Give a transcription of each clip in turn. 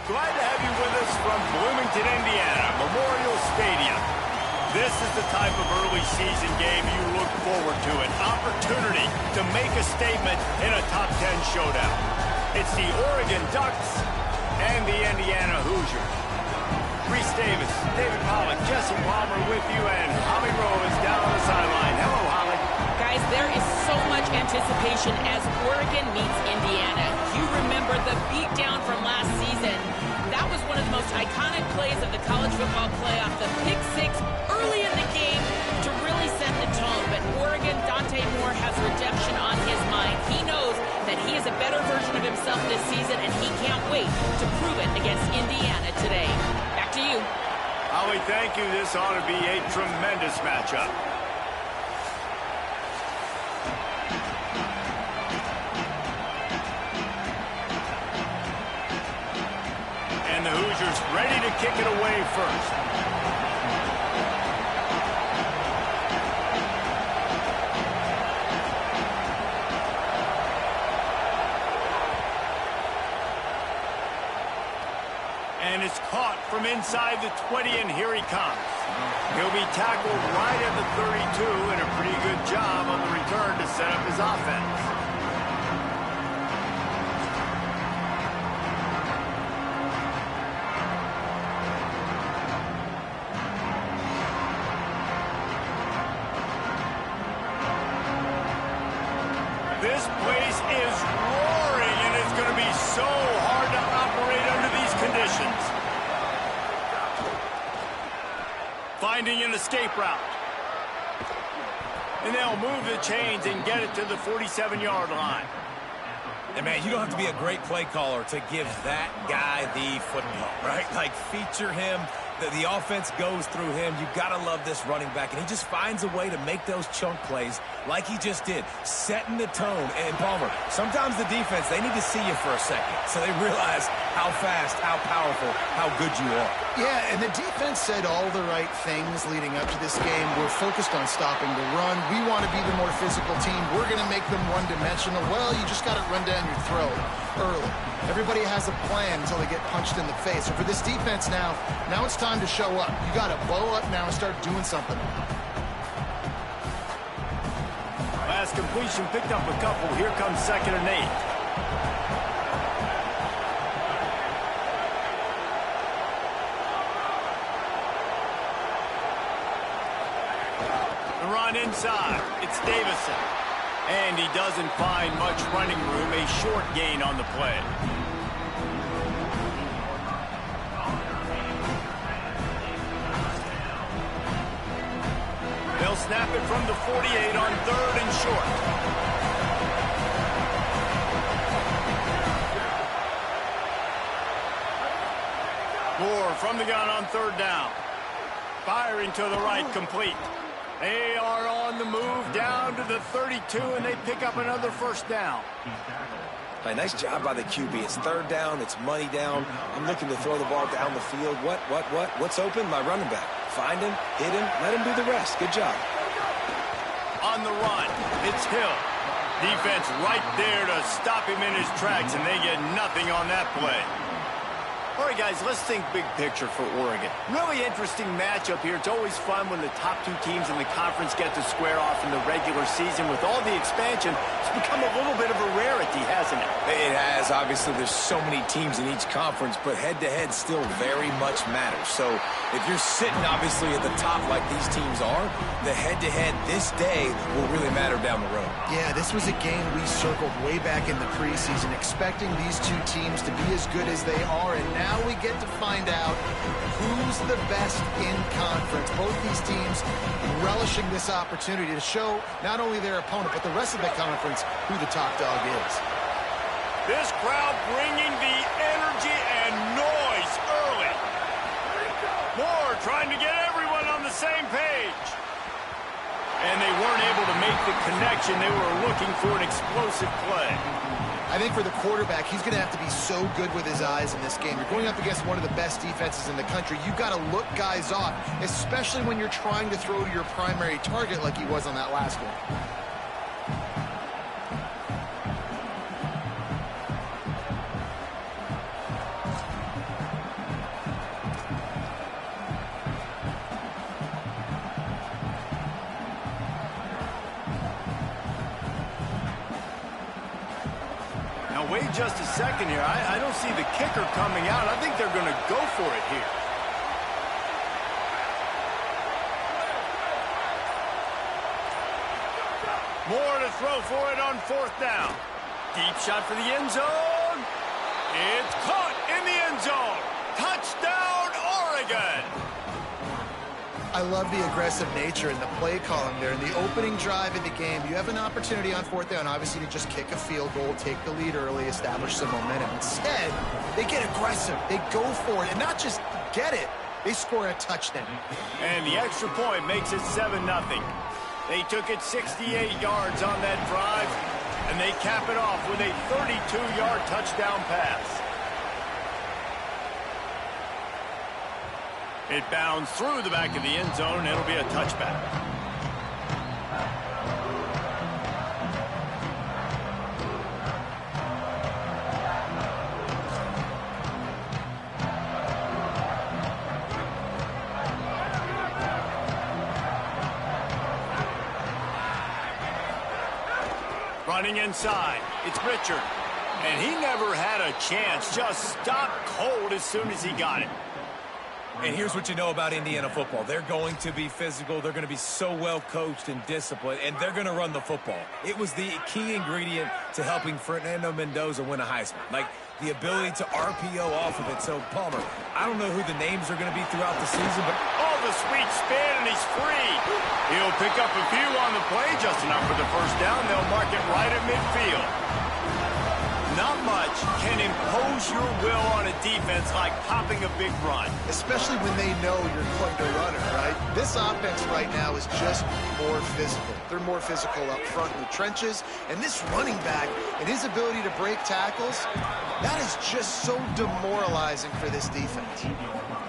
Glad to have you with us from Bloomington, Indiana, Memorial Stadium. This is the type of early season game you look forward to, an opportunity to make a statement in a top 10 showdown. It's the Oregon Ducks and the Indiana Hoosiers. Reese Davis, David Pollack, Jesse Palmer with you, and Holly Rowe is down on the sideline. Hello, Holly. Guys, there is so much anticipation as Oregon meets Indiana. You remember the beatdown from last season. That was one of the most iconic plays of the college football playoff, the pick six early in the game to really set the tone. But Oregon, Dante Moore has redemption on his mind. He knows that he is a better version of himself this season, and he can't wait to prove it against Indiana today. Back to you. Holly, thank you. This ought to be a tremendous matchup. And the Hoosiers ready to kick it away first. And it's caught from inside the 20, and here he comes. He'll be tackled right at the 32, and a pretty good job on the return to set up his offense. This place is roaring, and it's going to be so hard to operate under these conditions. Finding an escape route. And they'll move the chains and get it to the 47-yard line. And, man, you don't have to be a great play caller to give that guy the football, right? Like, feature him. The offense goes through him. You've got to love this running back. And he just finds a way to make those chunk plays like he just did, setting the tone. And, Palmer, sometimes the defense, they need to see you for a second so they realize how fast, how powerful, how good you are. Yeah, and the defense said all the right things leading up to this game. We're focused on stopping the run. We want to be the more physical team. We're going to make them one-dimensional. Well, you just got to run down your throat early. Everybody has a plan until they get punched in the face. So for this defense now it's time to show up. You got to blow up now and start doing something. Last completion picked up a couple. Here comes 2nd and 8. The run inside. It's Davison. And he doesn't find much running room. A short gain on the play. They'll snap it from the 48 on 3rd and short. Moore from the gun on 3rd down. Firing to the right, complete. They are on the move down to the 32, and they pick up another 1st down. Nice job by the QB. It's 3rd down. It's money down. I'm looking to throw the ball down the field. What's open? My running back. Find him, hit him, let him do the rest. Good job. On the run, it's Hill. Defense right there to stop him in his tracks, and they get nothing on that play. All right, guys, let's think big picture for Oregon. Really interesting matchup here. It's always fun when the top 2 teams in the conference get to square off in the regular season. With all the expansion, it's become a little bit of a rarity, hasn't it? It has. Obviously, there's so many teams in each conference, but head-to-head still very much matters. So if you're sitting, obviously, at the top like these teams are, the head-to-head this day will really matter down the road. Yeah, this was a game we circled way back in the preseason, expecting these 2 teams to be as good as they are, and now we get to find out who's the best in conference. Both these teams relishing this opportunity to show not only their opponent, but the rest of the conference who the top dog is. This crowd bringing the energy and noise early. Moore trying to get everyone on the same page. And they weren't able to make the connection. They were looking for an explosive play. I think for the quarterback, he's going to have to be so good with his eyes in this game. You're going up against one of the best defenses in the country. You've got to look guys off, especially when you're trying to throw to your primary target like he was on that last one. wait just a second here. I don't see the kicker coming out. I think they're going to go for it here. More to throw for it on 4th down. Deep shot for the end zone. It's caught in the end zone. Touchdown, Oregon. I love the aggressive nature in the play calling there. In the opening drive of the game, you have an opportunity on 4th down, obviously, to just kick a field goal, take the lead early, establish some momentum. Instead, they get aggressive. They go for it, and not just get it, they score a touchdown. And the extra point makes it 7-0. They took it 68 yards on that drive, and they cap it off with a 32-yard touchdown pass. It bounds through the back of the end zone, and it'll be a touchback. Running inside, it's Richard. And he never had a chance, just stopped cold as soon as he got it. And here's what you know about Indiana football. They're going to be physical. They're going to be so well coached and disciplined, and they're going to run the football. It was the key ingredient to helping Fernando Mendoza win a Heisman. Like, the ability to RPO off of it. So, Palmer, I don't know who the names are going to be throughout the season, but... Oh, the sweet spin, and he's free. He'll pick up a few on the play, just enough for the first down. They'll mark it right at midfield. Not much can impose your will on a defense like popping a big run. Especially when they know you're going to run it, right? This offense right now is just more physical. They're more physical up front in the trenches. And this running back and his ability to break tackles, that is just so demoralizing for this defense.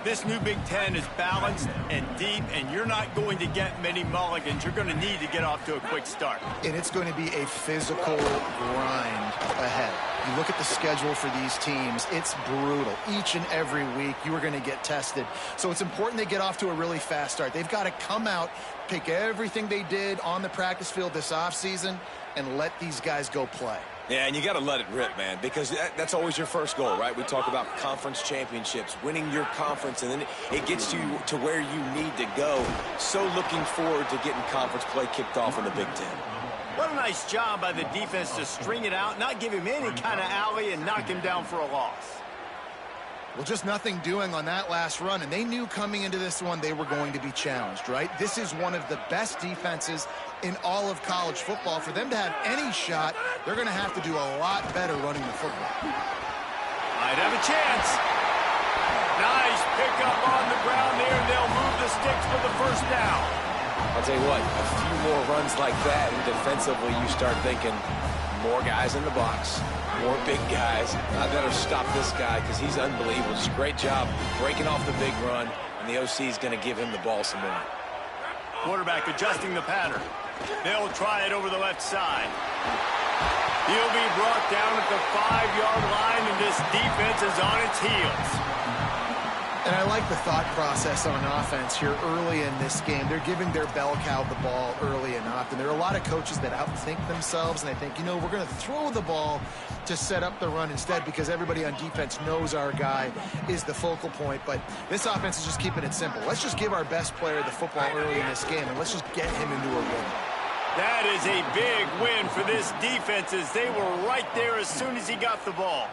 This new Big Ten is balanced and deep, and you're not going to get many mulligans. You're going to need to get off to a quick start. And it's going to be a physical grind ahead. You look at the schedule for these teams, it's brutal. Each and every week, you are going to get tested. So it's important they get off to a really fast start. They've got to come out, pick everything they did on the practice field this offseason, and let these guys go play. Yeah, and you got to let it rip, man, because that's always your first goal, right? We talk about conference championships, winning your conference, and then it gets you to where you need to go. So looking forward to getting conference play kicked off in the Big Ten. What a nice job by the defense to string it out, not give him any kind of alley, and knock him down for a loss. Well, just nothing doing on that last run, and they knew coming into this one they were going to be challenged, right? This is one of the best defenses in all of college football. For them to have any shot, they're going to have to do a lot better running the football. Might have a chance. Nice pickup on the ground there. They'll move the sticks for the first down. I'll tell you what, a few more runs like that, and defensively you start thinking more guys in the box, more big guys. I better stop this guy because he's unbelievable. Just a great job breaking off the big run, and the OC is going to give him the ball some more. Quarterback adjusting the pattern. They'll try it over the left side. He'll be brought down at the 5-yard line, and this defense is on its heels. And I like the thought process on offense here early in this game. They're giving their bell cow the ball early and often. There are a lot of coaches that outthink themselves, and they think, you know, we're going to throw the ball to set up the run instead because everybody on defense knows our guy is the focal point. But this offense is just keeping it simple. Let's just give our best player the football early in this game, and let's just get him into a win. That is a big win for this defense as they were right there as soon as he got the ball.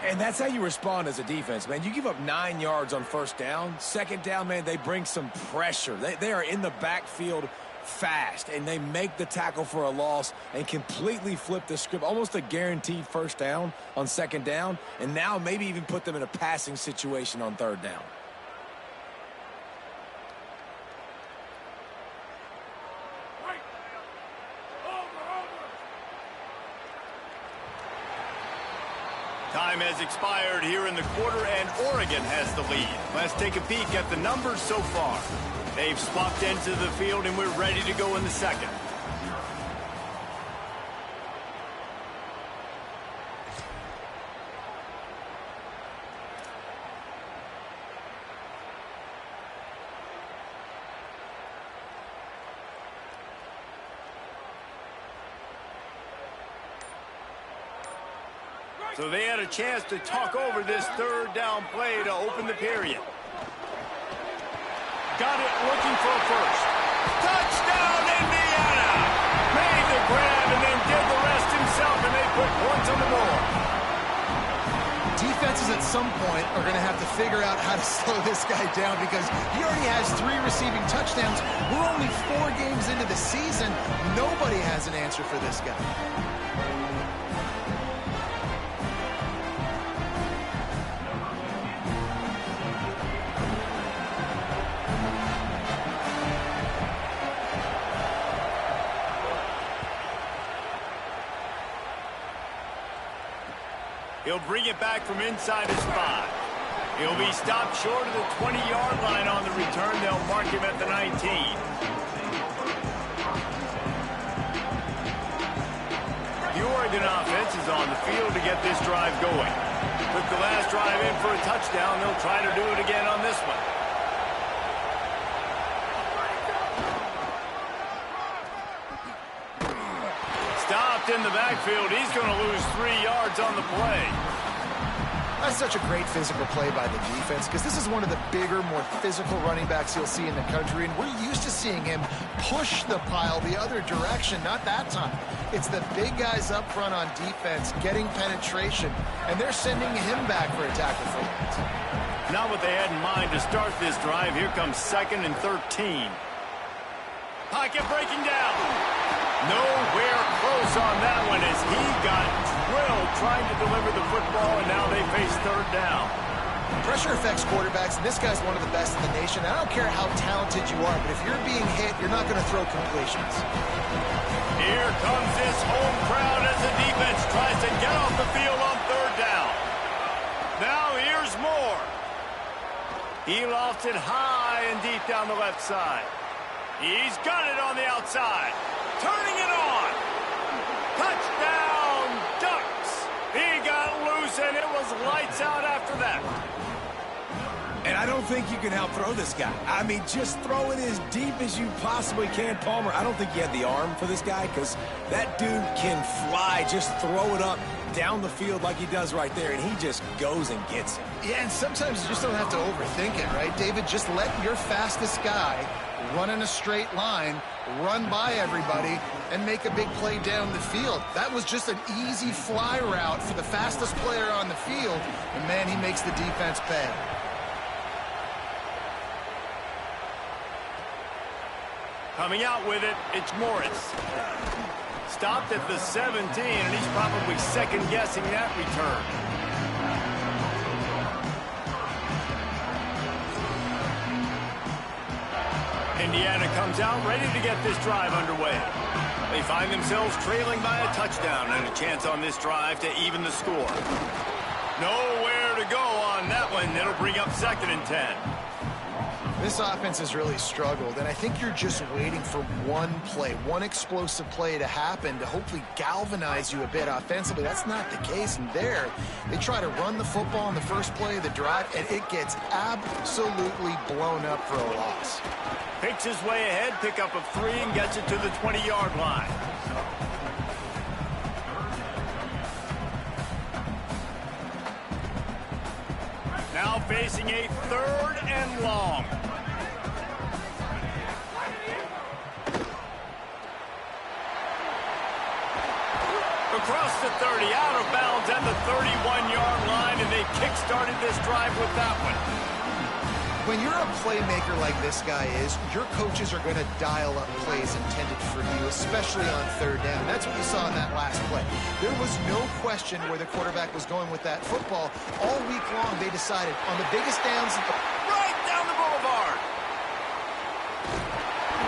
And that's how you respond as a defense, man. You give up 9 yards on first down. Second down, man, they bring some pressure. They are in the backfield fast, and they make the tackle for a loss and completely flip the script. Almost a guaranteed first down on second down, and now maybe even put them in a passing situation on third down. Time has expired here in the quarter, and Oregon has the lead. Let's take a peek at the numbers so far. They've swapped into the field, and we're ready to go in the second. So they had a chance to talk over this third down play to open the period. Got it looking for a first. Touchdown, Indiana! Made the grab and then did the rest himself, and they put points on the board. Defenses at some point are going to have to figure out how to slow this guy down because he already has 3 receiving touchdowns. We're only 4 games into the season. Nobody has an answer for this guy. He'll bring it back from inside his 5. He'll be stopped short of the 20-yard line on the return. They'll mark him at the 19. The Oregon offense is on the field to get this drive going. Took the last drive in for a touchdown. They'll try to do it again on this one. Stopped in the backfield. He's going to lose 3 yards on the play. That's such a great physical play by the defense because this is one of the bigger, more physical running backs you'll see in the country, and we're used to seeing him push the pile the other direction. Not that time. It's the big guys up front on defense getting penetration, and they're sending him back for a tackle for loss. Not what they had in mind to start this drive. Here comes 2nd and 13. Pocket breaking down. Nowhere close on that one as he got drilled trying to deliver the football, and now they face 3rd down. Pressure affects quarterbacks, and this guy's one of the best in the nation. I don't care how talented you are, but if you're being hit, you're not going to throw completions. Here comes this home crowd as the defense tries to get off the field on 3rd down. Now here's more. He lofts it high and deep down the left side. He's got it on the outside. Turning it on. Touchdown, Ducks. He got loose, and it was lights out after that. And I don't think you can out-throw this guy. I mean, just throw it as deep as you possibly can, Palmer. I don't think you had the arm for this guy because that dude can fly. Just throw it up down the field like he does right there, and he just goes and gets it. Yeah, and sometimes you just don't have to overthink it, right, David? Just let your fastest guy run in a straight line, run by everybody, and make a big play down the field. That was just an easy fly route for the fastest player on the field, and, man, he makes the defense pay. Coming out with it, it's Morris. Stopped at the 17, and he's probably second-guessing that return. Indiana comes out ready to get this drive underway. They find themselves trailing by a touchdown and a chance on this drive to even the score. Nowhere to go on that one. It'll bring up 2nd and 10. This offense has really struggled, and I think you're just waiting for one play, one explosive play to happen to hopefully galvanize you a bit offensively. That's not the case, and there, they try to run the football on the first play of the drive, and it gets absolutely blown up for a loss. Picks his way ahead, pick up of 3, and gets it to the 20-yard line. Now facing a 3rd and long. Across the 30, out of bounds at the 31-yard line, and they kick-started this drive with that one. When you're a playmaker like this guy is, your coaches are going to dial up plays intended for you, especially on 3rd down. That's what you saw in that last play. There was no question where the quarterback was going with that football. All week long, they decided on the biggest downs. Right down the boulevard.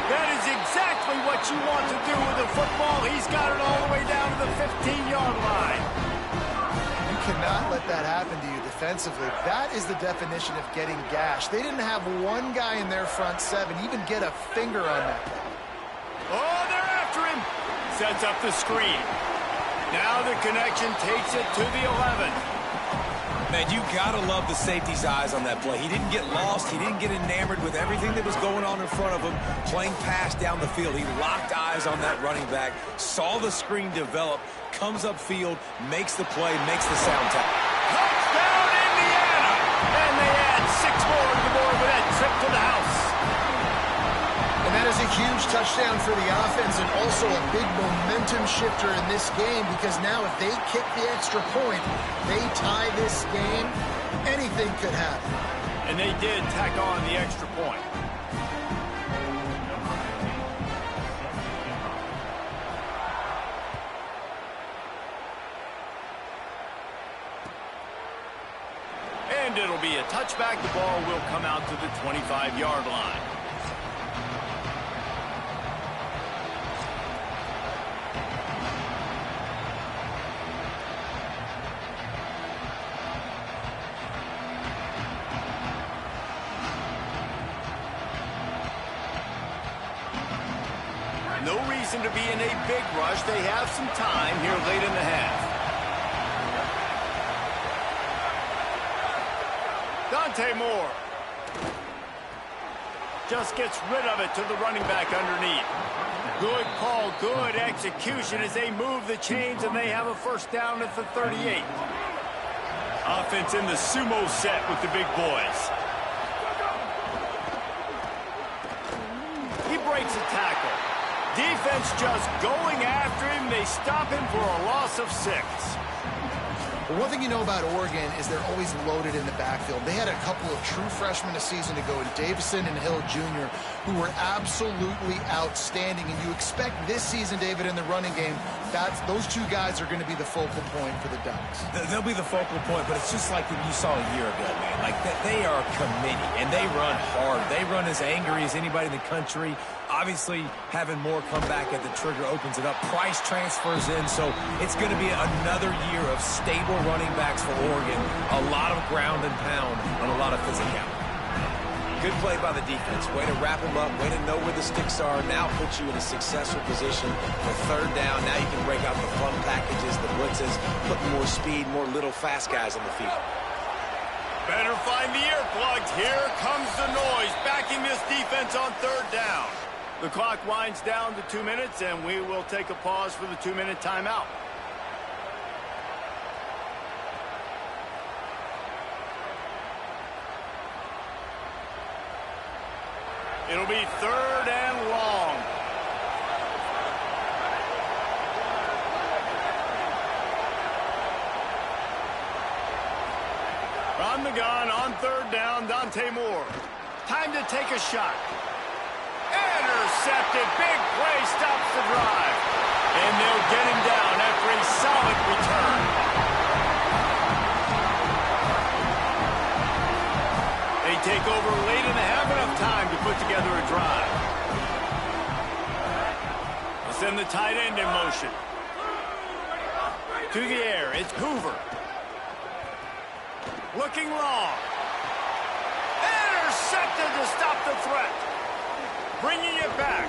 That is exactly what you want to do with the football. He's got it all the way down to the 15-yard line. You cannot let that happen to you defensively. That is the definition of getting gashed. They didn't have one guy in their front 7 even get a finger on that guy. Oh, they're after him. Sets up the screen. Now the connection takes it to the 11. Man, you gotta love the safety's eyes on that play. He didn't get lost. He didn't get enamored with everything that was going on in front of him, playing pass down the field. He locked eyes on that running back, saw the screen develop, comes upfield, makes the play, makes the sound tap. Touchdown, Indiana! And they add 6 more to the board with that trip to the house. And that is a huge touchdown for the offense and also a big momentum shifter in this game, because now if they kick the extra point, they tie this game, anything could happen. And they did tack on the extra point. And it'll be a touchback. The ball will come out to the 25-yard line. No reason to be in a big rush. They have some time here late in the half. Dante Moore just gets rid of it to the running back underneath. Good call, good execution as they move the chains, and they have a first down at the 38. Offense in the sumo set with the big boys. He breaks a tackle. Defense just going after him. They stop him for a loss of 6. But one thing you know about Oregon is they're always loaded in the backfield. They had a couple of true freshmen a season ago in Davison and Hill Jr. who were absolutely outstanding. And you expect this season, David, in the running game, those 2 guys are going to be the focal point for the Ducks. They'll be the focal point, but it's just like what you saw a year ago, man. Like, they are a committee, and they run hard. They run as angry as anybody in the country. Obviously, having more come back at the trigger opens it up. Price transfers in, so it's going to be another year of stable running backs for Oregon. A lot of ground and pound and a lot of physicality. Good play by the defense. Way to wrap them up. Way to know where the sticks are. Now puts you in a successful position for third down. Now you can break out the fun packages, the blitzes, put more speed, more little fast guys on the field. Better find the earplugs. Here comes the noise, backing this defense on third down. The clock winds down to 2 minutes, and we will take a pause for the 2-minute timeout. It'll be third and long. From the gun on third down, Dante Moore. Time to take a shot. Intercepted. Big play stops the drive. And they'll get him down after a solid return. They take over late and they have enough time to put together a drive. They'll send the tight end in motion. To the air, it's Hoover. Looking long. Intercepted to stop the threat. Bringing it back.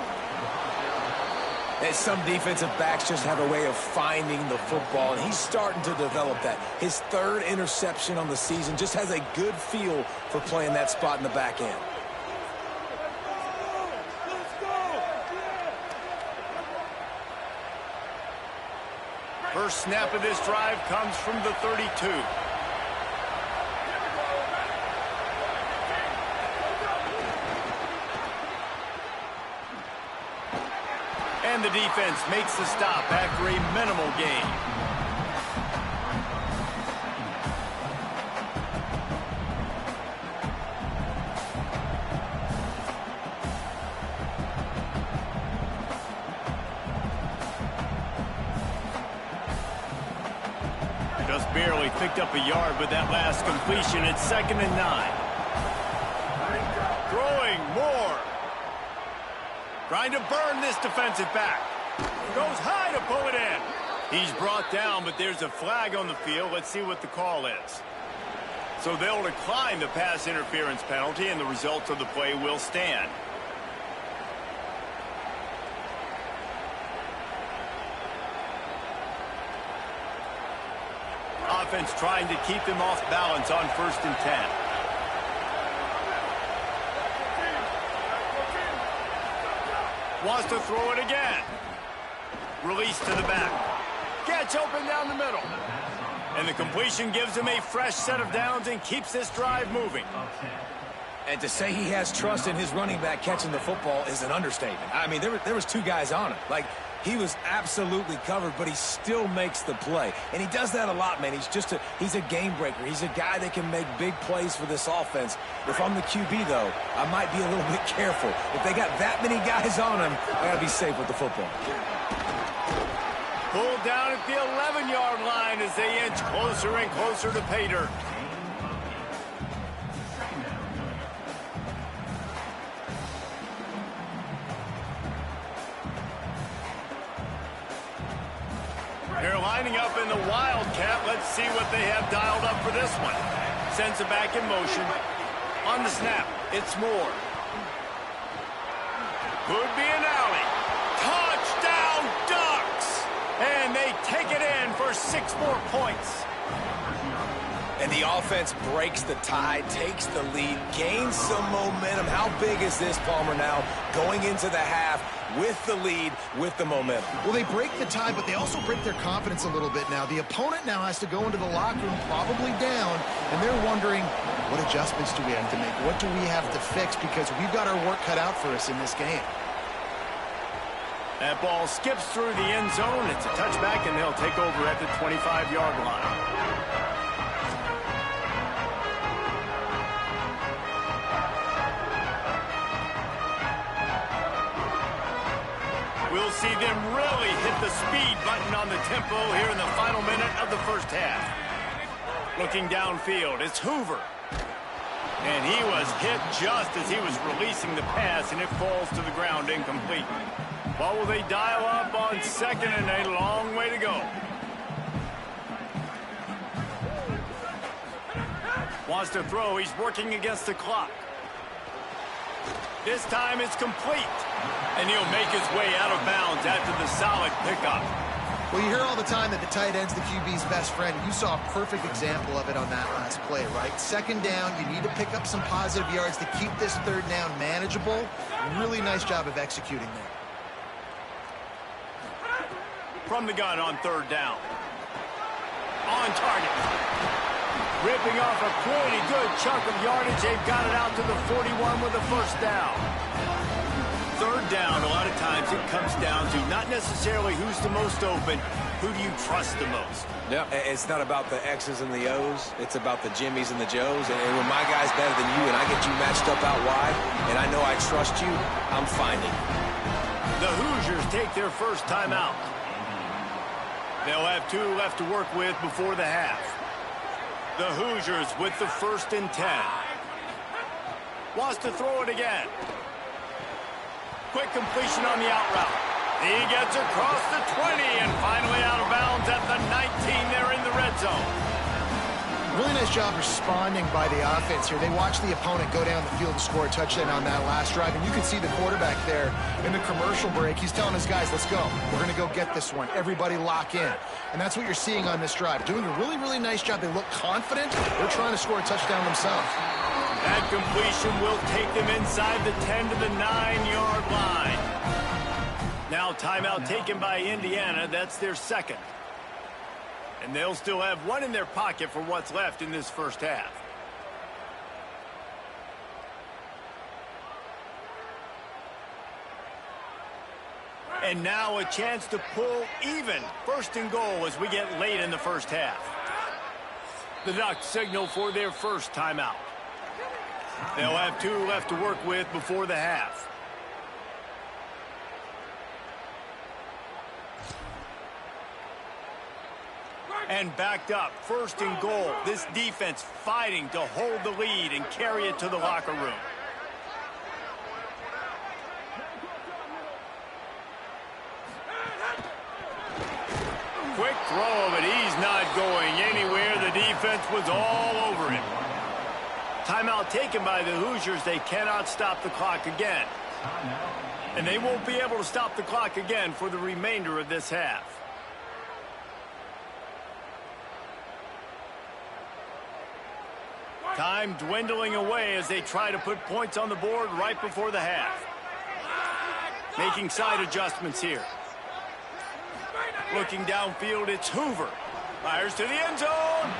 And some defensive backs just have a way of finding the football, and he's starting to develop that. His 3rd interception on the season, just has a good feel for playing that spot in the back end. First snap of this drive comes from the 32. And the defense makes the stop after a minimal gain. Just barely picked up a yard with that last completion. It's 2nd and 9. Throwing more. Trying to burn this defensive back. Goes high to pull it in. He's brought down, but there's a flag on the field. Let's see what the call is. So they'll decline the pass interference penalty, and the results of the play will stand. Offense trying to keep him off balance on 1st and 10. Wants to throw it again. Release to the back. Gets open down the middle. And the completion gives him a fresh set of downs and keeps this drive moving. And to say he has trust in his running back catching the football is an understatement. I mean, there was two guys on him. Like, he was absolutely covered, but he still makes the play. And he does that a lot, man. He's a game breaker. He's a guy that can make big plays for this offense. If I'm the QB, though, I might be a little bit careful. If they got that many guys on him, I got to be safe with the football. Pulled down at the 11-yard line as they inch closer and closer to pay dirt. They're lining up in the Wildcat. Let's see what they have dialed up for this one. Sends it back in motion. On the snap, it's Moore. Could be an alley. Touchdown Ducks! And they take it in for 6 more points. And the offense breaks the tie, takes the lead, gains some momentum. How big is this, Palmer, now going into the half with the lead, with the momentum? Well, they break the tie, but they also break their confidence a little bit now. The opponent now has to go into the locker room probably down, and they're wondering, what adjustments do we have to make? What do we have to fix? Because we've got our work cut out for us in this game. That ball skips through the end zone. It's a touchback, and they'll take over at the 25-yard line. We'll see them really hit the speed button on the tempo here in the final minute of the first half. Looking downfield, it's Hoover. And he was hit just as he was releasing the pass, and it falls to the ground incomplete. What will they dial up on second and a long way to go? Wants to throw. He's working against the clock. This time it's complete. And he'll make his way out of bounds after the solid pickup. Well, you hear all the time that the tight end's the QB's best friend. You saw a perfect example of it on that last play, right? Second down, you need to pick up some positive yards to keep this third down manageable. Really nice job of executing there. From the gun on third down. On target. Ripping off a pretty good chunk of yardage. They've got it out to the 41 with a first down. Third down, a lot of times it comes down to not necessarily who's the most open, who do you trust the most? Yeah, it's not about the X's and the O's. It's about the Jimmys and the Joes. And when my guy's better than you and I get you matched up out wide and I know I trust you, I'm finding. The Hoosiers take their first time out. They'll have 2 left to work with before the half. The Hoosiers with the 1st and 10. Wants to throw it again. Quick completion on the out route. He gets across the 20 and finally out of bounds at the 19 there in the red zone. Really nice job responding by the offense here. They watched the opponent go down the field and score a touchdown on that last drive, and you can see the quarterback there in the commercial break. He's telling his guys, let's go. We're going to go get this one. Everybody lock in. And that's what you're seeing on this drive. Doing a really, really nice job. They look confident. They're trying to score a touchdown themselves. That completion will take them inside the 10 to the 9-yard line. Now timeout taken by Indiana. That's their second. And they'll still have 1 in their pocket for what's left in this first half. And now a chance to pull even. 1st and goal as we get late in the first half. The Ducks signal for their first timeout. They'll have 2 left to work with before the half. And backed up, 1st and goal. This defense fighting to hold the lead and carry it to the locker room. Quick throw, but he's not going anywhere. The defense was all over him. Timeout taken by the Hoosiers. They cannot stop the clock again. And they won't be able to stop the clock again for the remainder of this half. Time dwindling away as they try to put points on the board right before the half. Making side adjustments here. Looking downfield, it's Hoover. Fires to the end zone.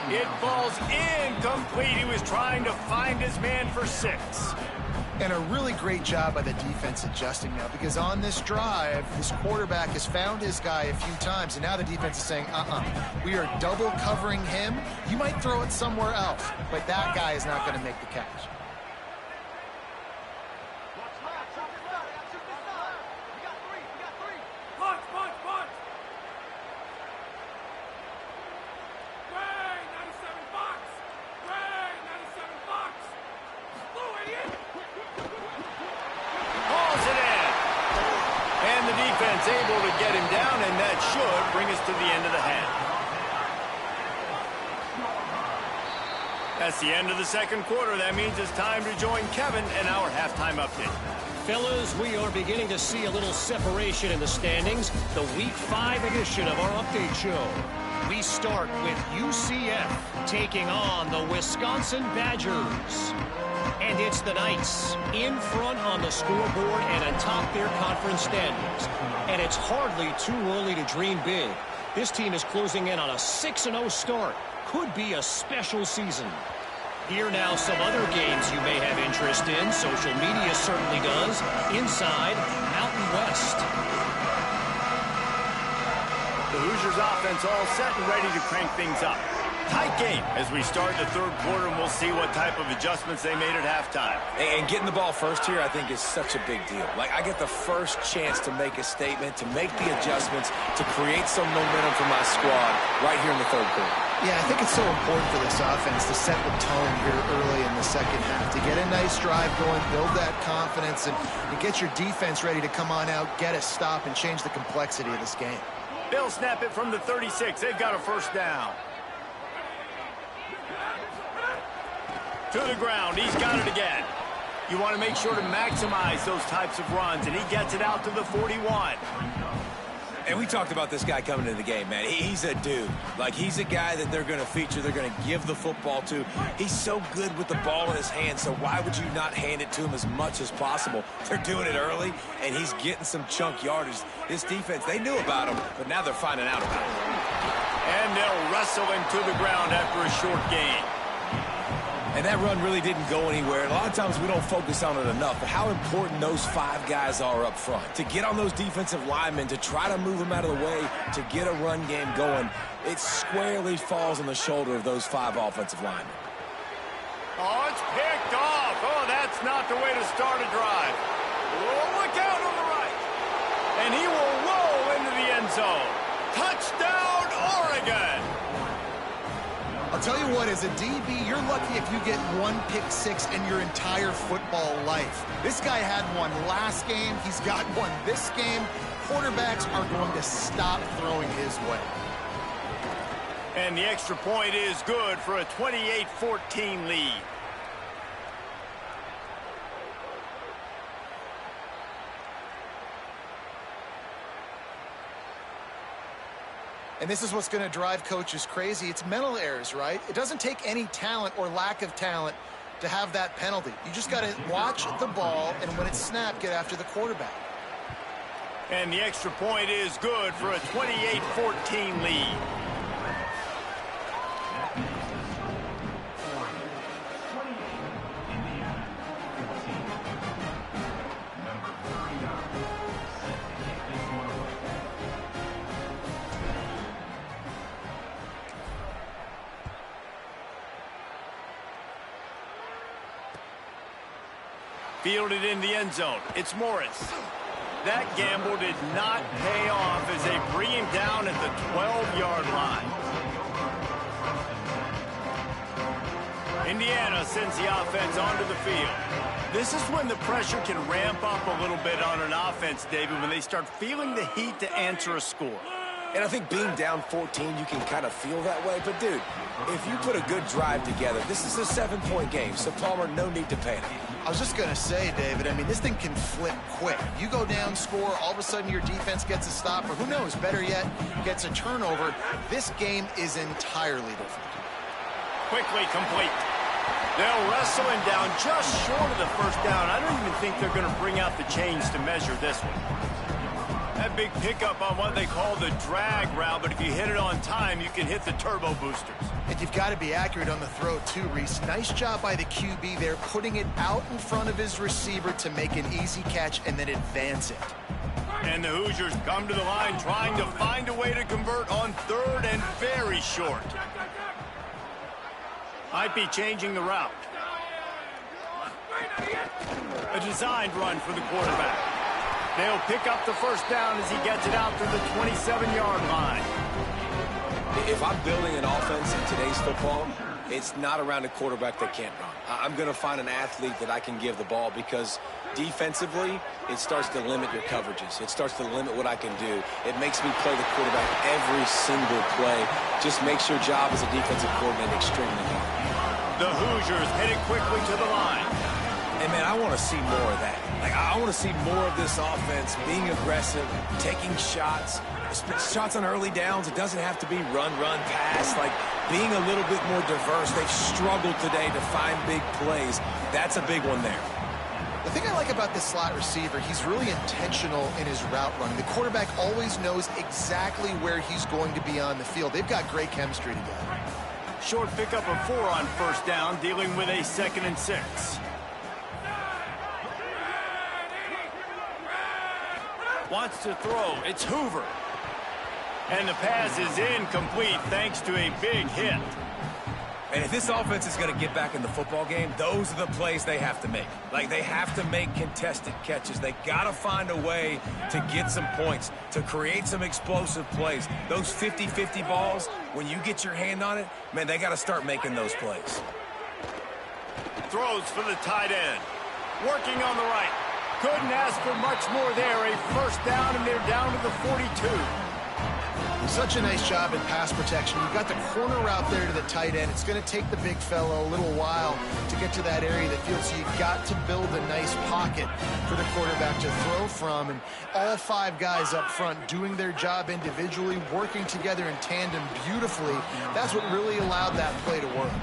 It falls incomplete. He was trying to find his man for 6. And a really great job by the defense adjusting now, because on this drive, this quarterback has found his guy a few times, and now the defense is saying, we are double covering him. You might throw it somewhere else, but that guy is not going to make the catch. Able to get him down, and that should bring us to the end of the half. That's the end of the second quarter. That means it's time to join Kevin in our halftime update. Fellas, we are beginning to see a little separation in the standings. The Week 5 edition of our update show. We start with UCF taking on the Wisconsin Badgers. And it's the Knights in front on the scoreboard and atop their conference standings. And it's hardly too early to dream big. This team is closing in on a 6-0 start. Could be a special season. Here now some other games you may have interest in. Social media certainly does. Inside Mountain West. The Hoosiers offense all set and ready to crank things up. Tight game as we start the third quarter, and we'll see what type of adjustments they made at halftime. And getting the ball first here, I think, is such a big deal. Like, I get the first chance to make a statement, to make the adjustments, to create some momentum for my squad right here in the third quarter. Yeah, I think it's so important for this offense to set the tone here early in the second half, to get a nice drive going, build that confidence, and get your defense ready to come on out, get a stop, and change the complexity of this game. They'll snap it from the 36. They've got a first down. To the ground. He's got it again. You want to make sure to maximize those types of runs, and he gets it out to the 41. And we talked about this guy coming into the game, man. He's a dude. Like, he's a guy that they're going to feature, they're going to give the football to. He's so good with the ball in his hands, so why would you not hand it to him as much as possible? They're doing it early, and he's getting some chunk yardage. This defense, they knew about him, but now they're finding out about him. And they'll wrestle him to the ground after a short gain. And that run really didn't go anywhere. A lot of times we don't focus on it enough, but how important those 5 guys are up front. To get on those defensive linemen, to try to move them out of the way, to get a run game going, it squarely falls on the shoulder of those 5 offensive linemen. Oh, it's picked off. Oh, that's not the way to start a drive. Oh, look out on the right. And he will roll into the end zone. Touchdown, Oregon. I'll tell you what, as a DB, you're lucky if you get 1 pick 6 in your entire football life. This guy had one last game. He's got one this game. Quarterbacks are going to stop throwing his way. And the extra point is good for a 28-14 lead. And this is what's going to drive coaches crazy. It's mental errors, right? It doesn't take any talent or lack of talent to have that penalty. You just got to watch the ball, and when it's snapped, get after the quarterback. And the extra point is good for a 28-14 lead. Fielded in the end zone. It's Morris. That gamble did not pay off as they bring him down at the 12-yard line. Indiana sends the offense onto the field. This is when the pressure can ramp up a little bit on an offense, David, when they start feeling the heat to answer a score. And I think being down 14, you can kind of feel that way. But, dude, if you put a good drive together, this is a 7-point game, so Palmer, no need to panic. I was just going to say, David, I mean, this thing can flip quick. You go down, score, all of a sudden your defense gets a stop, or who knows, better yet, gets a turnover. This game is entirely different. Quickly complete. They'll wrestle him down just short of the first down. I don't even think they're going to bring out the chains to measure this one. That a big pickup on what they call the drag route, but if you hit it on time, you can hit the turbo boosters. And you've got to be accurate on the throw, too, Reese. Nice job by the QB there, putting it out in front of his receiver to make an easy catch and then advance it. And the Hoosiers come to the line trying to find a way to convert on third and very short. Might be changing the route. A designed run for the quarterback. They'll pick up the first down as he gets it out to the 27-yard line. If I'm building an offense in today's football, it's not around a quarterback that can't run. I'm going to find an athlete that I can give the ball because defensively, it starts to limit your coverages. It starts to limit what I can do. It makes me play the quarterback every single play. Just makes your job as a defensive coordinator extremely hard. The Hoosiers headed quickly to the line. And, man, I want to see more of that. Like, I want to see more of this offense being aggressive, taking shots on early downs. It doesn't have to be run, pass. Like, being a little bit more diverse. They've struggled today to find big plays. That's a big one there. The thing I like about this slot receiver, he's really intentional in his route running. The quarterback always knows exactly where he's going to be on the field. They've got great chemistry together. Short pickup of 4 on first down, dealing with a 2nd and 6. Wants to throw. It's Hoover. And the pass is incomplete thanks to a big hit. And if this offense is going to get back in the football game, those are the plays they have to make. Like, they have to make contested catches. They got to find a way to get some points, to create some explosive plays. Those 50-50 balls, when you get your hand on it, man, they got to start making those plays. Throws for the tight end. Working on the right. Couldn't ask for much more there. A first down, and they're down to the 42. Such a nice job in pass protection. You've got the corner route there to the tight end. It's going to take the big fellow a little while to get to that area of the field, so you've got to build a nice pocket for the quarterback to throw from. And all 5 guys up front doing their job individually, working together in tandem beautifully. That's what really allowed that play to work.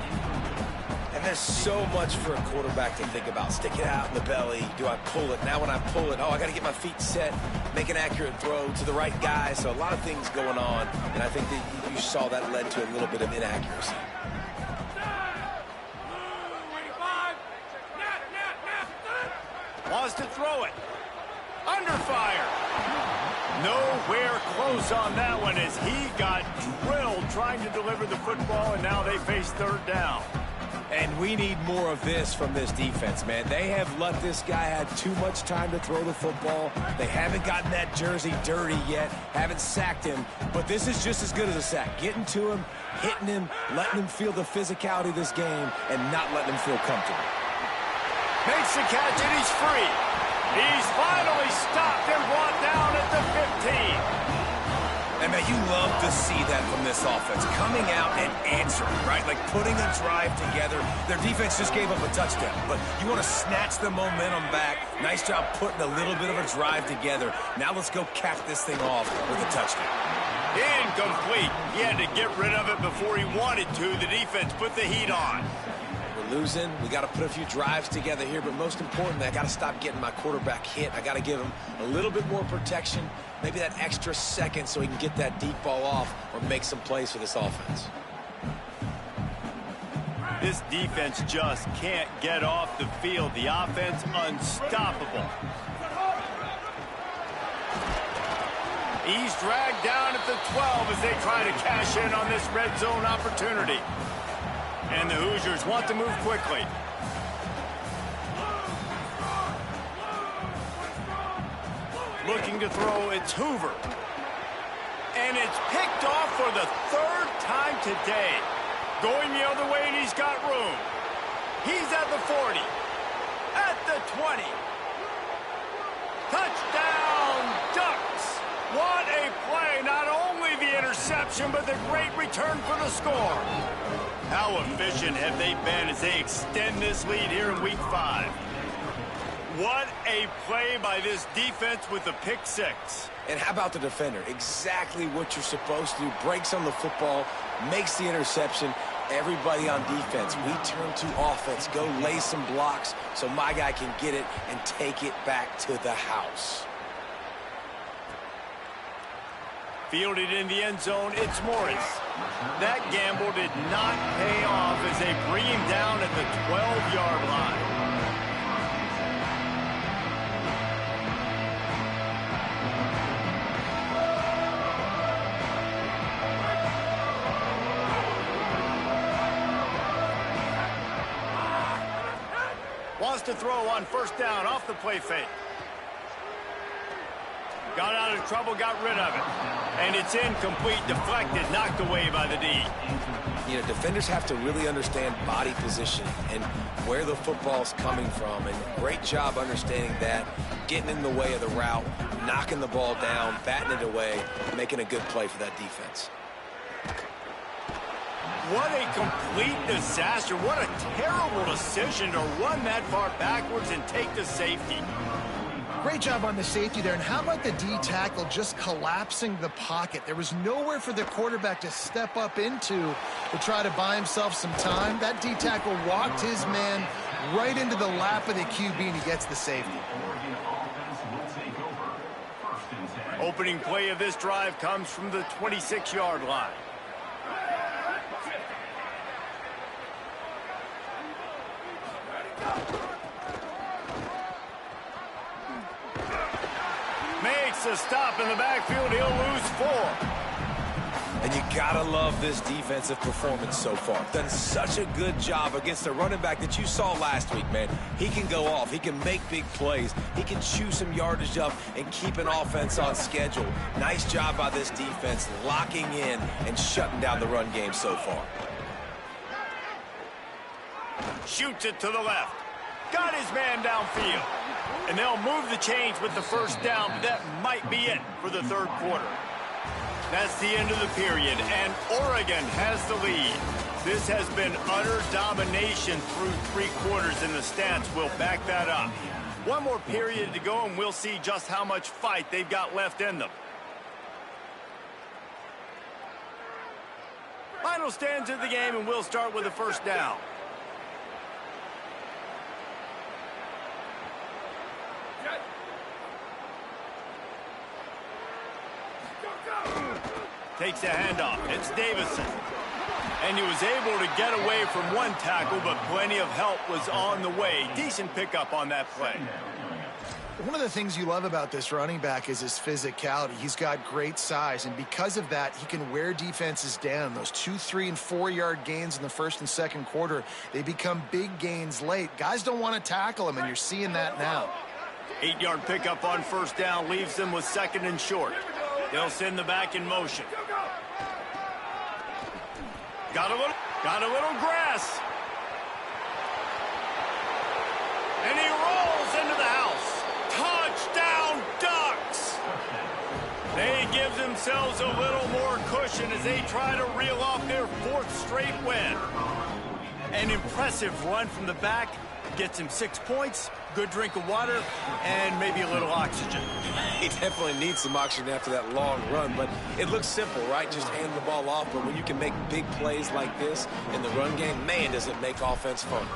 And there's so much for a quarterback to think about. Stick it out in the belly. Do I pull it? Now when I pull it, I got to get my feet set, make an accurate throw to the right guy. So a lot of things going on, and I think that you saw that led to a little bit of inaccuracy. Wants to throw it. Under fire. Nowhere close on that one as he got drilled trying to deliver the football, and now they face third down. And we need more of this from this defense, man. They have let this guy have too much time to throw the football. They haven't gotten that jersey dirty yet, haven't sacked him. But this is just as good as a sack. Getting to him, hitting him, letting him feel the physicality of this game, and not letting him feel comfortable. Makes the catch, and he's free. He's finally stopped and brought down at the 15. And, man, you love to see that from this offense. Coming out and answering, right? Like putting a drive together. Their defense just gave up a touchdown. But you want to snatch the momentum back. Nice job putting a little bit of a drive together. Now let's go cap this thing off with a touchdown. Incomplete. He had to get rid of it before he wanted to. The defense put the heat on. We're losing. We got to put a few drives together here. But most importantly, I got to stop getting my quarterback hit. I got to give him a little bit more protection. Maybe that extra second so he can get that deep ball off or make some plays for this offense. This defense just can't get off the field. The offense unstoppable. He's dragged down at the 12 as they try to cash in on this red zone opportunity. And the Hoosiers want to move quickly. Looking to throw, it's Hoover. And it's picked off for the 3rd time today. Going the other way, and he's got room. He's at the 40. At the 20. Touchdown, Ducks. What a play. Not only the interception, but the great return for the score. How efficient have they been as they extend this lead here in Week 5? What a play by this defense with the pick 6. And how about the defender? Exactly what you're supposed to do. Breaks on the football, makes the interception. Everybody on defense, we turn to offense. Go lay some blocks so my guy can get it and take it back to the house. Fielded in the end zone, it's Morris. That gamble did not pay off as they bring him down at the 12-yard line. Wants to throw on first down off the play fake. Got out of trouble, got rid of it. And it's incomplete, deflected, knocked away by the D. You know, defenders have to really understand body position and where the football's coming from. And great job understanding that, getting in the way of the route, knocking the ball down, batting it away, making a good play for that defense. What a complete disaster. What a terrible decision to run that far backwards and take the safety. Great job on the safety there. And how about the D tackle just collapsing the pocket? There was nowhere for the quarterback to step up into to try to buy himself some time. That D tackle walked his man right into the lap of the QB, and he gets the safety. Opening play of this drive comes from the 26-yard line. Makes a stop in the backfield. He'll lose 4. And you gotta love this defensive performance so far. Done such a good job against the running back that you saw last week, man. He can go off. He can make big plays. He can chew some yardage up and keep an offense on schedule. Nice job by this defense locking in and shutting down the run game so far. Shoots it to the left. Got his man downfield. And they'll move the chains with the first down, but that might be it for the third quarter. That's the end of the period, and Oregon has the lead. This has been utter domination through 3 quarters, and the stats will back that up. One more period to go, and we'll see just how much fight they've got left in them. Final stands of the game, and we'll start with the first down. Takes a handoff. It's Davison. And he was able to get away from one tackle, but plenty of help was on the way. Decent pickup on that play. One of the things you love about this running back is his physicality. He's got great size, and because of that, he can wear defenses down. Those 2-, 3-, and 4-yard gains in the first and second quarter, they become big gains late. Guys don't want to tackle him, and you're seeing that now. 8-yard pickup on first down leaves them with second and short. They'll send the back in motion. Got a little grass. And he rolls into the house. Touchdown, Ducks! They give themselves a little more cushion as they try to reel off their 4th straight win. An impressive run from the back. Gets him 6 points, good drink of water, and maybe a little oxygen. He definitely needs some oxygen after that long run, but it looks simple, right? Just hand the ball off, but when you can make big plays like this in the run game, man, does it make offense fun.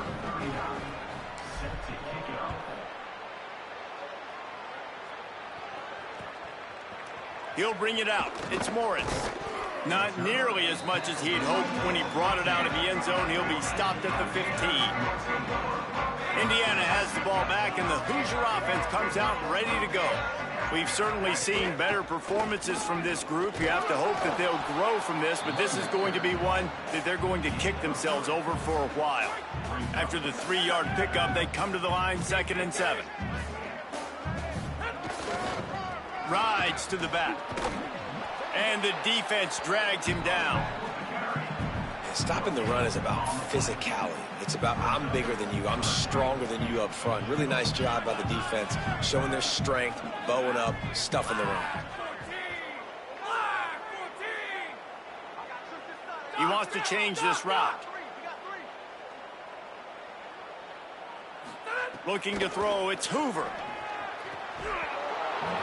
He'll bring it out. It's Morris. Not nearly as much as he'd hoped when he brought it out of the end zone. He'll be stopped at the 15. Indiana has the ball back, and the Hoosier offense comes out ready to go. We've certainly seen better performances from this group. You have to hope that they'll grow from this, but this is going to be one that they're going to kick themselves over for a while. After the 3-yard pickup, they come to the line, 2nd and 7. Rides to the back. And the defense drags him down. Stopping the run is about physicality. It's about I'm bigger than you. I'm stronger than you up front. Really nice job by the defense, showing their strength, bowing up, stuffing the run. He wants to change this route. Looking to throw, it's Hoover.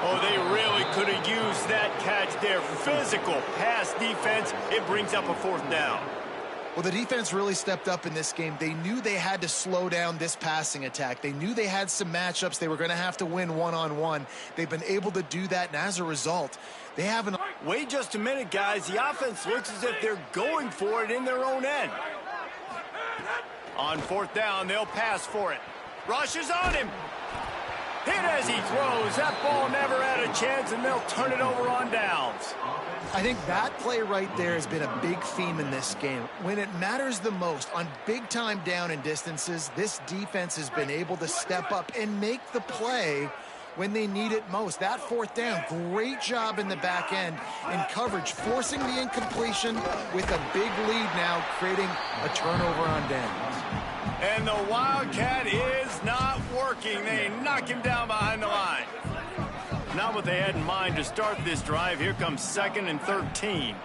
Oh, they really could have used that catch there. Physical pass defense. It brings up a 4th down. Well, the defense really stepped up in this game. They knew they had to slow down this passing attack. They knew they had some matchups they were going to have to win one-on-one. They've been able to do that, and as a result, they have an Wait just a minute, guys. The offense looks as if they're going for it in their own end. On fourth down, they'll pass for it. Rush is on him. Hit as he throws. That ball never had a chance, and they'll turn it over on downs. I think that play right there has been a big theme in this game. When it matters the most, on big-time down and distances, this defense has been able to step up and make the play when they need it most. That fourth down, great job in the back end in coverage, forcing the incompletion with a big lead now, creating a turnover on downs. And the Wildcat is not working. They knock him down behind the line. Not what they had in mind to start this drive. Here comes 2nd and 13.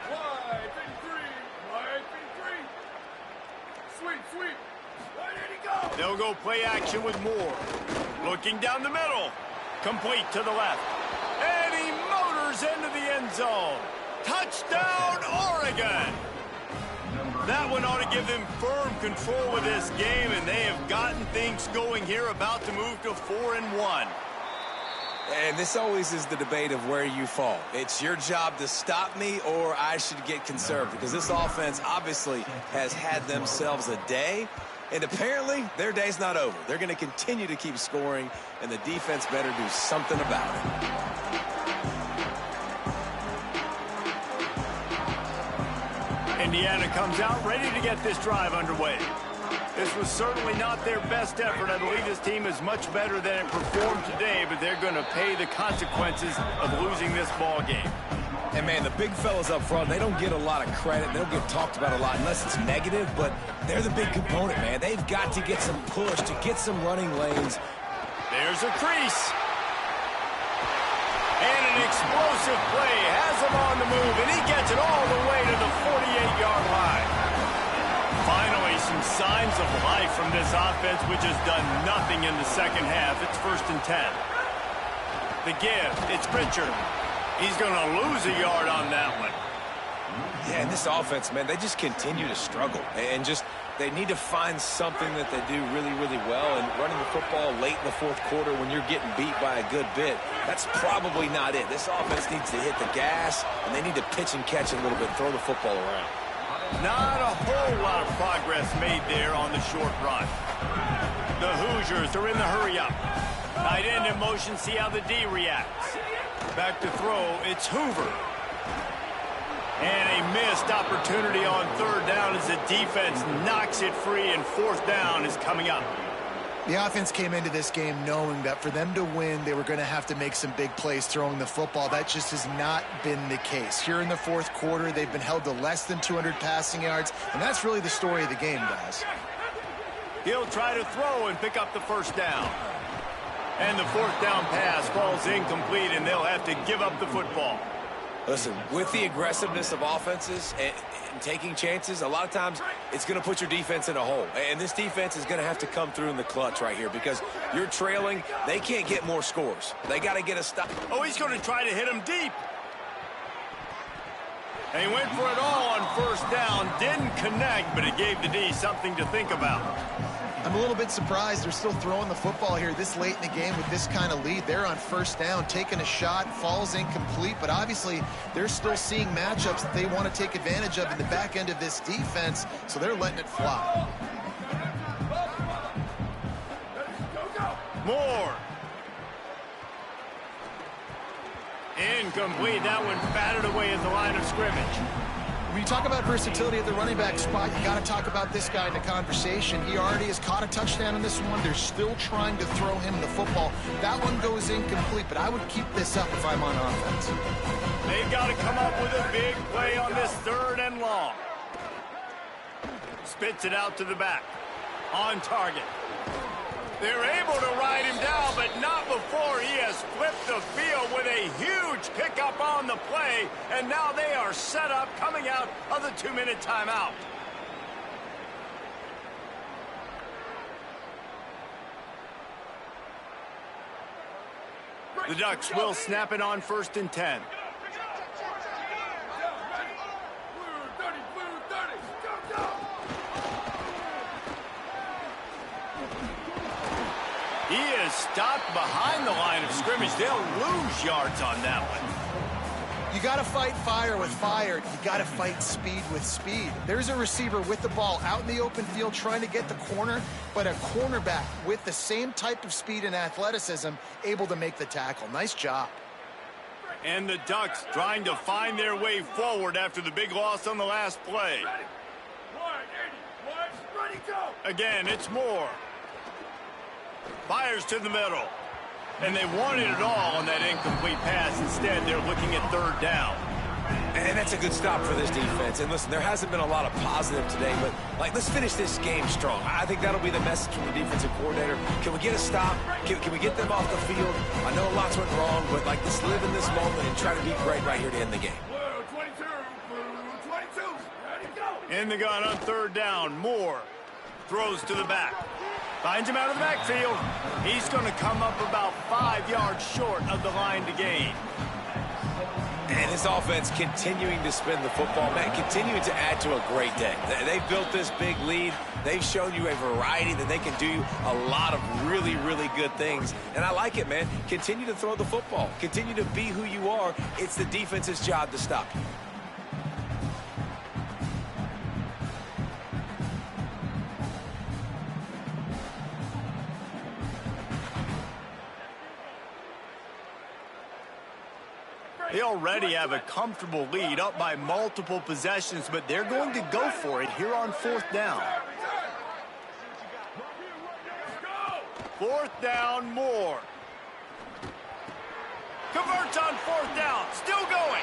They'll go play action with Moore. Looking down the middle. Complete to the left. And he motors into the end zone. Touchdown, Oregon! That one ought to give them firm control of this game, and they have gotten things going here, about to move to 4-1. And this always is the debate of where you fall. It's your job to stop me, or I should get conservative, because this offense obviously has had themselves a day, and apparently their day's not over. They're going to continue to keep scoring, and the defense better do something about it. Indiana comes out ready to get this drive underway. This was certainly not their best effort. I believe this team is much better than it performed today, but they're going to pay the consequences of losing this ball game. And, man, the big fellas up front, they don't get a lot of credit. They don't get talked about a lot unless it's negative, but they're the big component, man. They've got to get some push, to get some running lanes. There's a crease. And an explosive play has him on the move, and he gets it all the way to the 48-yard line. Finally, some signs of life from this offense, which has done nothing in the second half. It's 1st and 10. The give, it's Pritchard. He's going to lose a yard on that one. Yeah, and this offense, man, they just continue to struggle. And just, they need to find something that they do really, really well. And running the football late in the fourth quarter when you're getting beat by a good bit, that's probably not it. This offense needs to hit the gas, and they need to pitch and catch a little bit, throw the football around. Not a whole lot of progress made there on the short run. The Hoosiers are in the hurry-up. Tight end in motion, see how the D reacts. Back to throw, it's Hoover. And a missed opportunity on 3rd down as the defense knocks it free, and 4th down is coming up. The offense came into this game knowing that for them to win, they were going to have to make some big plays throwing the football. That just has not been the case. Here in the fourth quarter, they've been held to less than 200 passing yards, and that's really the story of the game, guys. He'll try to throw and pick up the 1st down. And the 4th down pass falls incomplete, and they'll have to give up the football. Listen, with the aggressiveness of offenses and taking chances, a lot of times it's going to put your defense in a hole. And this defense is going to have to come through in the clutch right here because you're trailing. They can't get more scores. They got to get a stop. Oh, he's going to try to hit him deep. And he went for it all on 1st down. Didn't connect, but it gave the D something to think about. I'm a little bit surprised they're still throwing the football here this late in the game with this kind of lead. They're on 1st down, taking a shot, falls incomplete, but obviously they're still seeing matchups that they want to take advantage of in the back end of this defense, so they're letting it fly. Moore. Incomplete. That one batted away at the line of scrimmage. When you talk about versatility at the running back spot, you got to talk about this guy in the conversation. He already has caught a touchdown in this one. They're still trying to throw him the football. That one goes incomplete, but I would keep this up if I'm on offense. They've got to come up with a big play on this 3rd and long. Spits it out to the back. On target. They're able to ride him down, but not before he has flipped the field with a huge pickup on the play, and now they are set up coming out of the 2-minute timeout. The Ducks will snap it on 1st and 10. He is stopped behind the line of scrimmage. They'll lose yards on that one. You got to fight fire with fire. You got to fight speed with speed. There's a receiver with the ball out in the open field trying to get the corner, but a cornerback with the same type of speed and athleticism able to make the tackle. Nice job. And the Ducks trying to find their way forward after the big loss on the last play. Again, it's Moore. Fires to the middle. And they wanted it all on that incomplete pass. Instead, they're looking at third down. And that's a good stop for this defense. And listen, there hasn't been a lot of positive today, but, let's finish this game strong. I think that'll be the message from the defensive coordinator. Can we get a stop? Can we get them off the field? I know lots went wrong, but, let's live in this moment and try to be great right here to end the game. Blue 22, ready to go. In the gun on third down, Moore throws to the back. Finds him out of the backfield. He's going to come up about 5 yards short of the line to gain. And this offense continuing to spin the football, man, continuing to add to a great day. They've built this big lead. They've shown you a variety that they can do a lot of really, really good things. And I like it, man. Continue to throw the football. Continue to be who you are. It's the defense's job to stop you. They already have a comfortable lead up by multiple possessions, but they're going to go for it here on fourth down. Fourth down, Moore. Converts on fourth down, still going.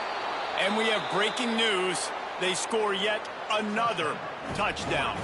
And we have breaking news. They score yet another touchdown.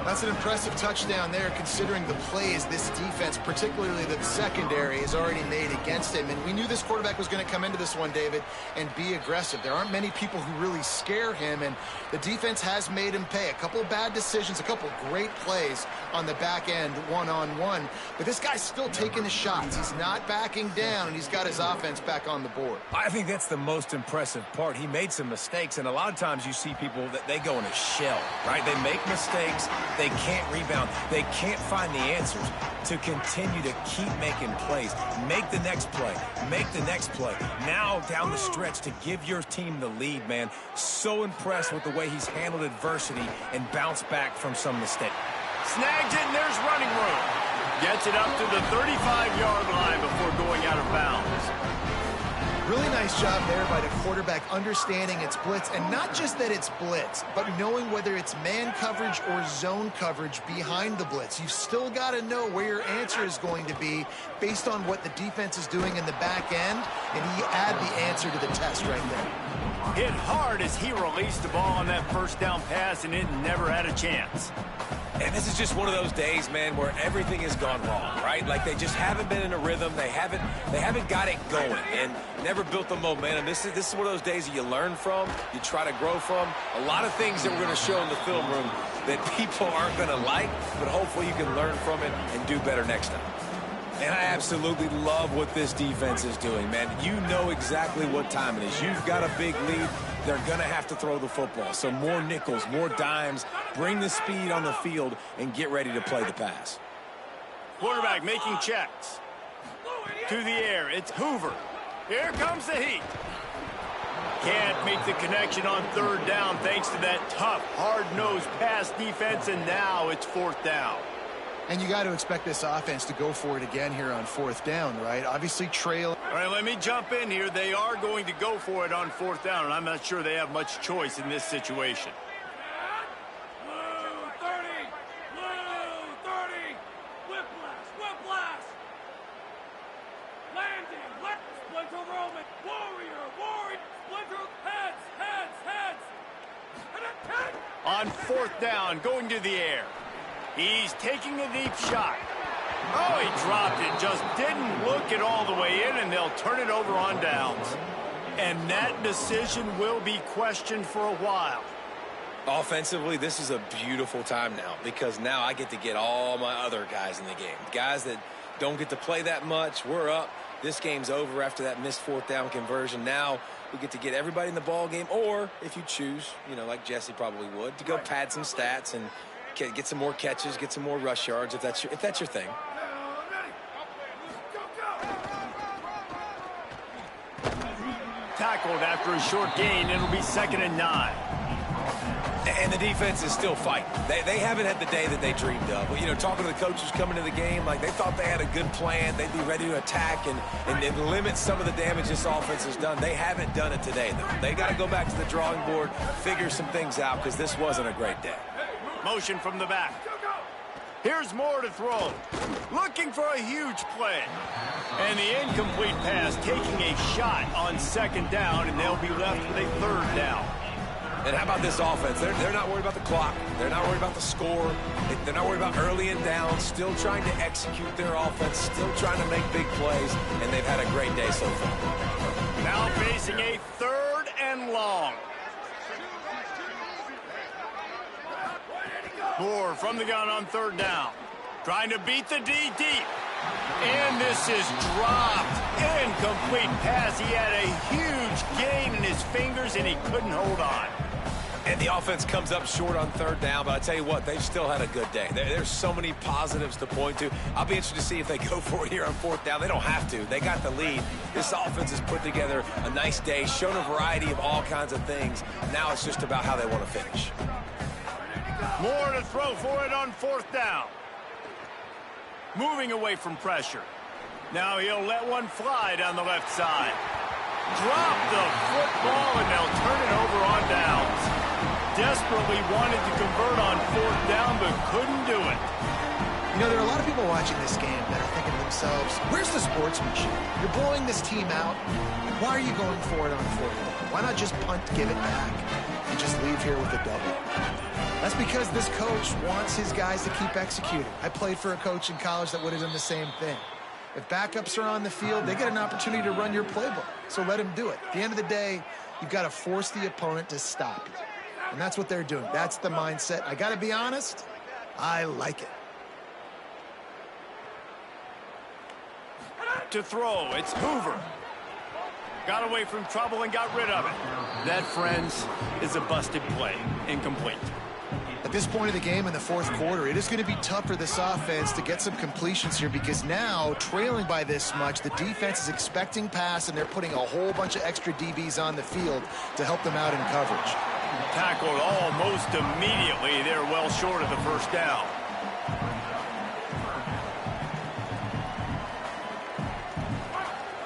That's an impressive touchdown there, considering the plays this defense, particularly the secondary, has already made against him. And we knew this quarterback was going to come into this one, David, and be aggressive. There aren't many people who really scare him, and the defense has made him pay. A couple of bad decisions, a couple of great plays on the back end, one-on-one. But this guy's still taking the shots. He's not backing down, and he's got his offense back on the board. I think that's the most impressive part. He made some mistakes, and a lot of times you see people that they go in a shell, right? They make mistakes. They can't rebound. They can't find the answers to continue to keep making plays. Make the next play. Make the next play. Now down the stretch to give your team the lead, man. So impressed with the way he's handled adversity and bounced back from some mistakes. Snags it, and there's running room. Gets it up to the 35-yard line before going out of bounds. Really nice job there by the quarterback understanding it's blitz, and not just that it's blitz, but knowing whether it's man coverage or zone coverage behind the blitz. You've still got to know where your answer is going to be based on what the defense is doing in the back end, and he add the answer to the test right there. Hit hard as he released the ball on that first down pass, and it never had a chance. And this is just one of those days, man, where everything has gone wrong, right? Like they just haven't been in a rhythm. They haven't got it going and never built the momentum. This is one of those days that you learn from, you try to grow from. A lot of things that we're going to show in the film room that people aren't going to like, but hopefully you can learn from it and do better next time. And I absolutely love what this defense is doing, man. You know exactly what time it is. You've got a big lead. They're going to have to throw the football. So more nickels, more dimes, bring the speed on the field, and get ready to play the pass. Quarterback making checks. To the air, it's Hoover. Here comes the heat. Can't make the connection on third down thanks to that tough, hard-nosed pass defense, and now it's fourth down. And you got to expect this offense to go for it again here on fourth down, right? Obviously, trail. All right, let me jump in here. They are going to go for it on fourth down, and I'm not sure they have much choice in this situation. Blue 30, whiplash, landing, splinter Roman, warrior, splinter, heads, and on fourth down, going to the air. He's taking a deep shot. Oh, he dropped it. Just didn't look it all the way in, and they'll turn it over on downs. And that decision will be questioned for a while. Offensively, this is a beautiful time now because now I get to get all my other guys in the game. Guys that don't get to play that much. We're up. This game's over after that missed fourth down conversion. Now we get to get everybody in the ball game, or if you choose, like Jesse probably would, to go pad some stats and get some more catches, get some more rush yards if that's your thing. Tackle field after a short gain. It'll be 2nd and 9. And the defense is still fighting. They haven't had the day that they dreamed of. You know, talking to the coaches coming to the game, like they thought they had a good plan. They'd be ready to attack and limit some of the damage this offense has done. They haven't done it today, though. They got to go back to the drawing board, figure some things out, because this wasn't a great day. Motion from the back. Here's Moore to throw. Looking for a huge play. And the incomplete pass taking a shot on 2nd down, and they'll be left with a 3rd down. And how about this offense? They're not worried about the clock. They're not worried about the score. They're not worried about early and down. Still trying to execute their offense. Still trying to make big plays. And they've had a great day so far. Now facing a 3rd and long. Moore from the gun on 3rd down. Trying to beat the D deep. And this is dropped. Incomplete pass. He had a huge gain in his fingers, and he couldn't hold on. And the offense comes up short on 3rd down, but I tell you what, they've still had a good day. There's so many positives to point to. I'll be interested to see if they go for it here on 4th down. They don't have to. They got the lead. This offense has put together a nice day, shown a variety of all kinds of things. Now it's just about how they want to finish. Moore to throw for it on 4th down. Moving away from pressure. Now he'll let one fly down the left side. Drop the football, and they'll turn it over on downs. Desperately wanted to convert on 4th down, but couldn't do it. You know, there are a lot of people watching this game that are thinking to themselves, where's the sportsmanship? You're blowing this team out. Why are you going for it on 4th down? Why not just punt, give it back, and just leave here with a double? That's because this coach wants his guys to keep executing. I played for a coach in college that would have done the same thing. If backups are on the field, they get an opportunity to run your playbook, so let them do it. At the end of the day, you've got to force the opponent to stop you. And that's what they're doing. That's the mindset. I got to be honest, I like it. To throw, it's Hoover. Got away from trouble and got rid of it. That, friends, is a busted play. Incomplete. At this point of the game in the 4th quarter, it is going to be tough for this offense to get some completions here because now, trailing by this much, the defense is expecting pass, and they're putting a whole bunch of extra DBs on the field to help them out in coverage. Tackled almost immediately. They're well short of the 1st down.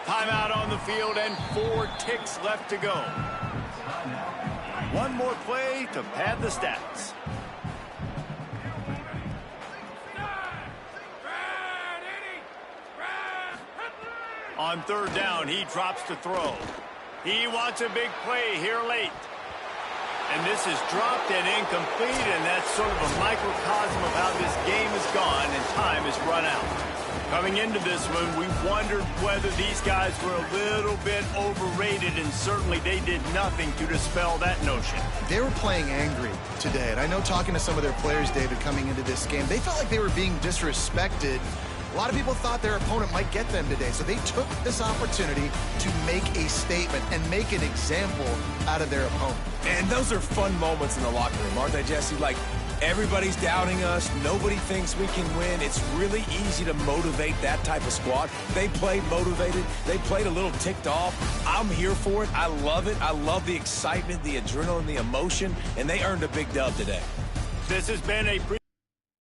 Timeout on the field and 4 ticks left to go. One more play to pad the stats. On 3rd down, he drops to throw. He wants a big play here late. And this is dropped and incomplete, and that's sort of a microcosm of how this game is gone and time has run out. Coming into this one, we wondered whether these guys were a little bit overrated, and certainly they did nothing to dispel that notion. They were playing angry today, and I know talking to some of their players, David, coming into this game, they felt like they were being disrespected. A lot of people thought their opponent might get them today, so they took this opportunity to make a statement and make an example out of their opponent. And those are fun moments in the locker room, aren't they, Jesse? Like, everybody's doubting us. Nobody thinks we can win. It's really easy to motivate that type of squad. They played motivated. They played a little ticked off. I'm here for it. I love it. I love the excitement, the adrenaline, the emotion, and they earned a big dub today. This has been a